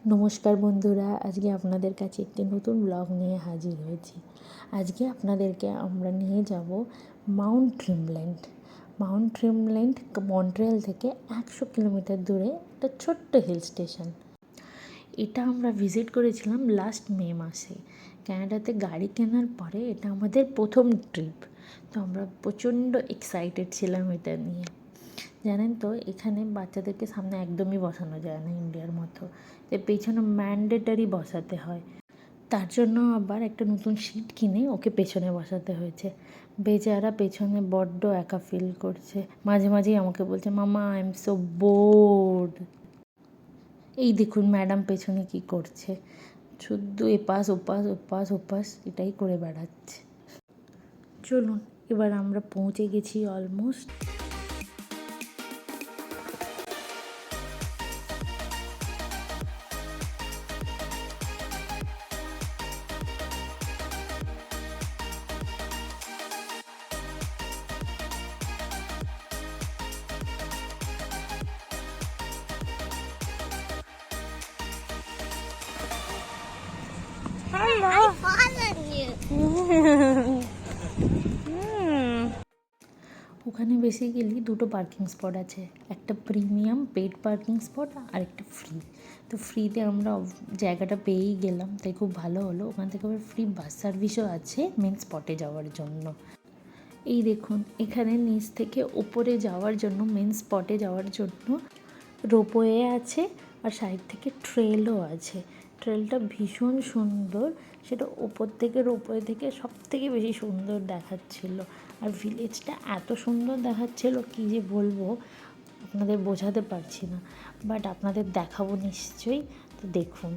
নমস্কার বন্ধুরা, আজকে আপনাদের কাছে একটি নতুন ব্লগ নিয়ে হাজির হয়েছি। আজকে আপনাদেরকে আমরা নিয়ে যাব মাউন্ট ট্রিমব্ল্যান্ট। মাউন্ট ট্রিমব্ল্যান্ট মন্ট্রিয়াল থেকে 100 কিলোমিটার দূরে একটা ছোট্ট হিল স্টেশন। এটা আমরা ভিজিট করেছিলাম লাস্ট মে মাসে। ক্যানাডাতে গাড়ি কেনার পরে এটা আমাদের প্রথম ট্রিপ, তো আমরা প্রচণ্ড এক্সাইটেড ছিলাম এটা নিয়ে। জানেন তো, এখানে বাচ্চাদেরকে সামনে একদমই বসানো যায় না ইন্ডিয়ার মতো, এর পেছনে ম্যান্ডেটারি বসাতে হয়। তার জন্য আবার একটা নতুন সিট কিনে ওকে পেছনে বসাতে হয়েছে। বেচারা পেছনে বড্ড একা ফিল করছে, মাঝে মাঝেই আমাকে বলছে, মামা আই এম সো বোর্ড। এই দেখুন ম্যাডাম পেছনে কি করছে, শুধু এপাশ ওপাশ ওপাশ ওপাশ এটাই করে বেড়াচ্ছে। চলুন, এবার আমরা পৌঁছে গেছি অলমোস্ট। I followed you. ওখানে বেসিক্যালি দুটো পার্কিং স্পট আছে, একটা প্রিমিয়াম পেড পার্কিং স্পট আর একটা ফ্রি। তো ফ্রিতে আমরা জায়গাটা পেয়েই গেলাম, তাই খুব ভালো হলো। ওখান থেকে আবার ফ্রি বাস সার্ভিসও আছে মেন স্পটে যাওয়ার জন্য। এই দেখুন, এখানে নিচ থেকে ওপরে যাওয়ার জন্য মেন স্পটে যাওয়ার জন্য রোপওয়ে আছে, আর সাইড থেকে ট্রেলও আছে। ট্রেলটা ভীষণ সুন্দর, সেটা ওপর থেকে রোপওয়ে থেকে সব থেকে বেশি সুন্দর দেখাচ্ছিল। আর ভিলেজটা এত সুন্দর দেখাচ্ছিল কী যে বলবো, আপনাদের বোঝাতে পারছি না, বাট আপনাদের দেখাবো নিশ্চয়ই, তো দেখুন।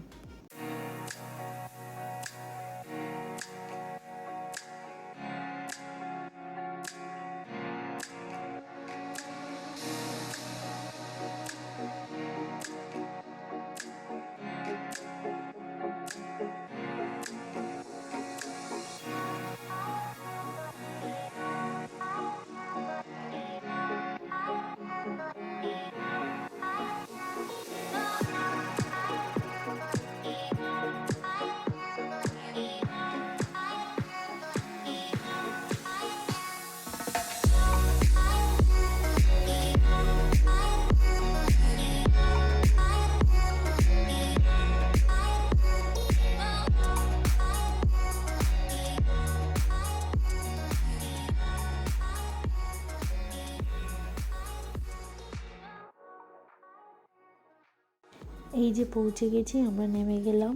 এই যে পৌঁছে গেছি, আমরা নেমে গেলাম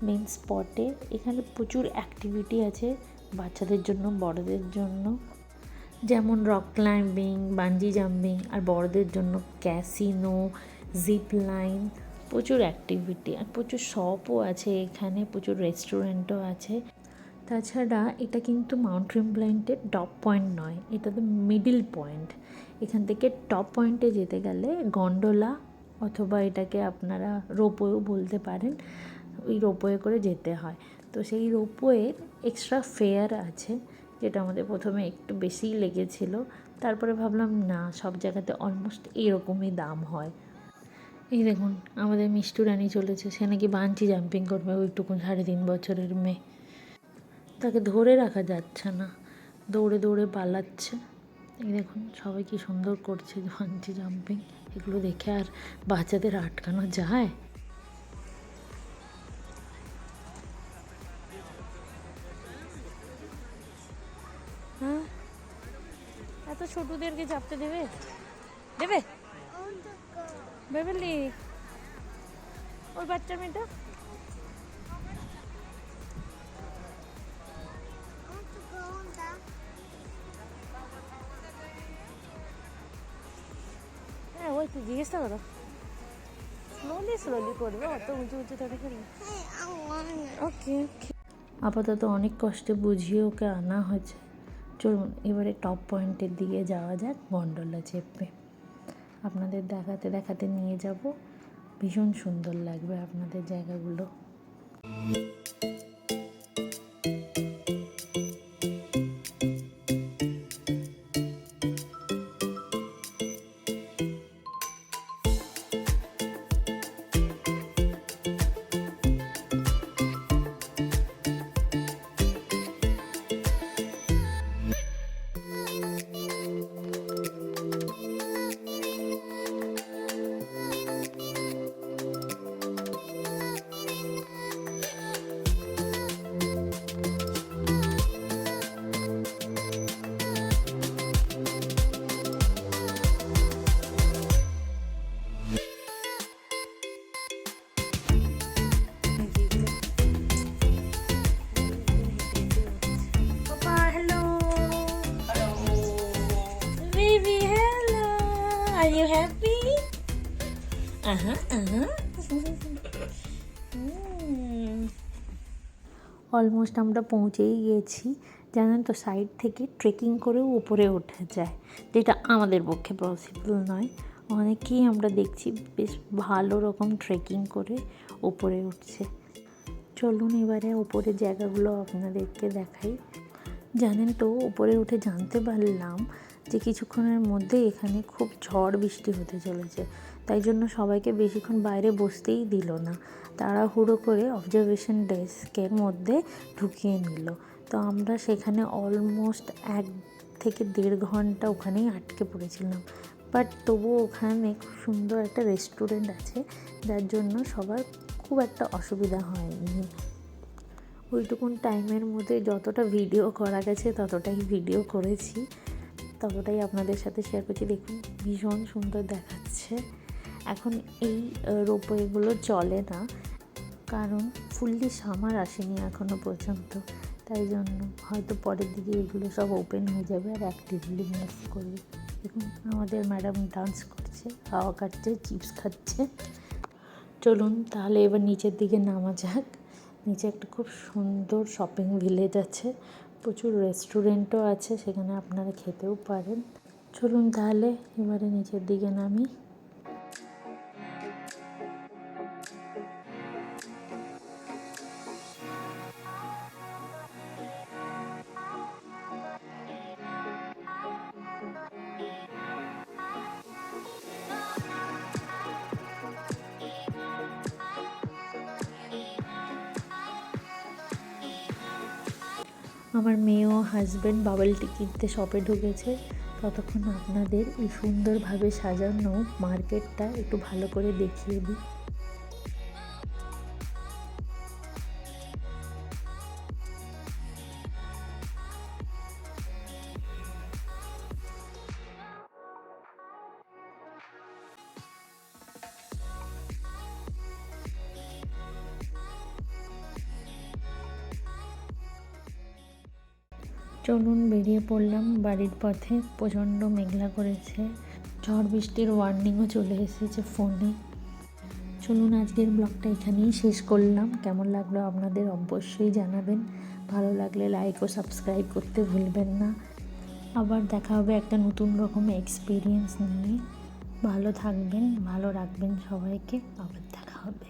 মেন স্পটে। এখানে প্রচুর অ্যাক্টিভিটি আছে বাচ্চাদের জন্য, বড়দের জন্য, যেমন রক ক্লাইম্বিং, বাঞ্জি জাম্পিং, আর বড়দের জন্য ক্যাসিনো, জিপ লাইন, প্রচুর অ্যাক্টিভিটি আর প্রচুর শপও আছে এখানে, প্রচুর রেস্টুরেন্টও আছে। তাছাড়া এটা কিন্তু মাউন্ট ট্রিমব্ল্যান্টের টপ পয়েন্ট নয়, এটা তো মিডিল পয়েন্ট। এখান থেকে টপ পয়েন্টে যেতে গেলে গন্ডোলা অথবা এটাকে আপনারা রোপওয়েও বলতে পারেন, ওই রোপওয়ে করে যেতে হয়। তো সেই রোপওয়ের এক্সট্রা ফেয়ার আছে, যেটা আমাদের প্রথমে একটু বেশিই লেগেছিল। তারপরে ভাবলাম না, সব জায়গাতে অলমোস্ট এইরকমই দাম হয়। এই দেখুন, আমাদের মিষ্টু রানী চলেছে, সে নাকি বাঞ্জি জাম্পিং করবে, ওইটুকুন 3.5 বছরের মেয়ে। তাকে ধরে রাখা যাচ্ছে না, দৌড়ে দৌড়ে পালাচ্ছে। এই দেখুন সবাই কি সুন্দর করছে বাঞ্জি জাম্পিং, এগুলো দেখে আর বাচ্চাদের আটকানো যায়? হ্যাঁ, এত ছোটদেরকে চাপতে দেবে? দেবে বেবেলি, ওই বাচ্চা মেয়েটা। হ্যাঁ, ওই জিজ্ঞেসটা করো, স্লোলি স্লোলি করবে, অত উঁচু উঁচু ধরে ফেলবে। ওকে ওকে, আপাতত অনেক কষ্টে বুঝিয়ে ওকে আনা হয়েছে। চলুন এবারে টপ পয়েন্টের দিকে যাওয়া যাক গন্ডোলা চেপে। আপনাদের দেখাতে দেখাতে নিয়ে যাব, ভীষণ সুন্দর লাগবে আপনাদের জায়গাগুলো। Are you happy? অলমোস্ট আমরা পৌঁছেই গিয়েছি। জানেন তো, সাইড থেকে ট্রেকিং করেও উপরে ওঠা যায়, যেটা আমাদের পক্ষে পসিবল নয়। অনেকেই আমরা দেখছি বেশ ভালো রকম ট্রেকিং করে উপরে উঠছে। চলুন এবারে উপরের জায়গাগুলো আপনাদেরকে দেখাই। জানেন তো, উপরে উঠে জানতে পারলাম যে কিছুক্ষণের মধ্যে এখানে খুব ঝড় বৃষ্টি হতে চলেছে। তাই জন্য সবাইকে বেশিক্ষণ বাইরে বসতেই দিল না, তাড়াহুড়ো করে অবজারভেশন ডেস্কের মধ্যে ঢুকিয়ে নিল। তো আমরা সেখানে অলমোস্ট 1 থেকে 1.5 ঘন্টা ওখানেই আটকে পড়েছিলাম। বাট তবুও ওখানে খুব সুন্দর একটা রেস্টুরেন্ট আছে, যার জন্য সবার খুব একটা অসুবিধা হয়নি। ওইটুকুন টাইমের মধ্যে যতটা ভিডিও করা গেছে ততটাই ভিডিও করেছি, ততটাই আপনাদের সাথে শেয়ার করছি। দেখুন ভীষণ সুন্দর দেখাচ্ছে। এখন এই রোপওয়েগুলো চলে না, কারণ ফুললি সামার আসেনি এখনও পর্যন্ত। তাই জন্য হয়তো পরের দিকে এগুলো সব ওপেন হয়ে যাবে আর অ্যাক্টিভলি মুভ করবে। দেখুন আমাদের ম্যাডাম ডান্স করছে, হাওয়া খাচ্ছে, চিপস খাচ্ছে। চলুন তাহলে এবার নিচের দিকে নামা যাক। নিচে একটা খুব সুন্দর শপিং ভিলেজ আছে, প্রচুর রেস্টুরেন্টও আছে, সেখানে আপনারা খেতেও পারেন। চলুন তাহলে এবারে নিচের দিকে নামি। আমার মেয়ে ও হাজব্যান্ড বাবল টি কিনতে শপে ঢুকেছে। ততক্ষণ আপনাদের এই সুন্দরভাবে সাজানো মার্কেটটা একটু ভালো করে দেখিয়ে দিই। চলুন বেরিয়ে পড়লাম বাড়ির পথে। প্রচণ্ড মেঘলা করেছে, ঝড় বৃষ্টির ওয়ার্নিংও চলে এসেছে ফোনে। চলুন আজকের ব্লগটা এখানেই শেষ করলাম। কেমন লাগলো আপনাদের অবশ্যই জানাবেন। ভালো লাগলে লাইক ও সাবস্ক্রাইব করতে ভুলবেন না। আবার দেখা হবে একটা নতুন রকম এক্সপিরিয়েন্স নিয়ে। ভালো থাকবেন, ভালো রাখবেন সবাইকে। আবার দেখা হবে।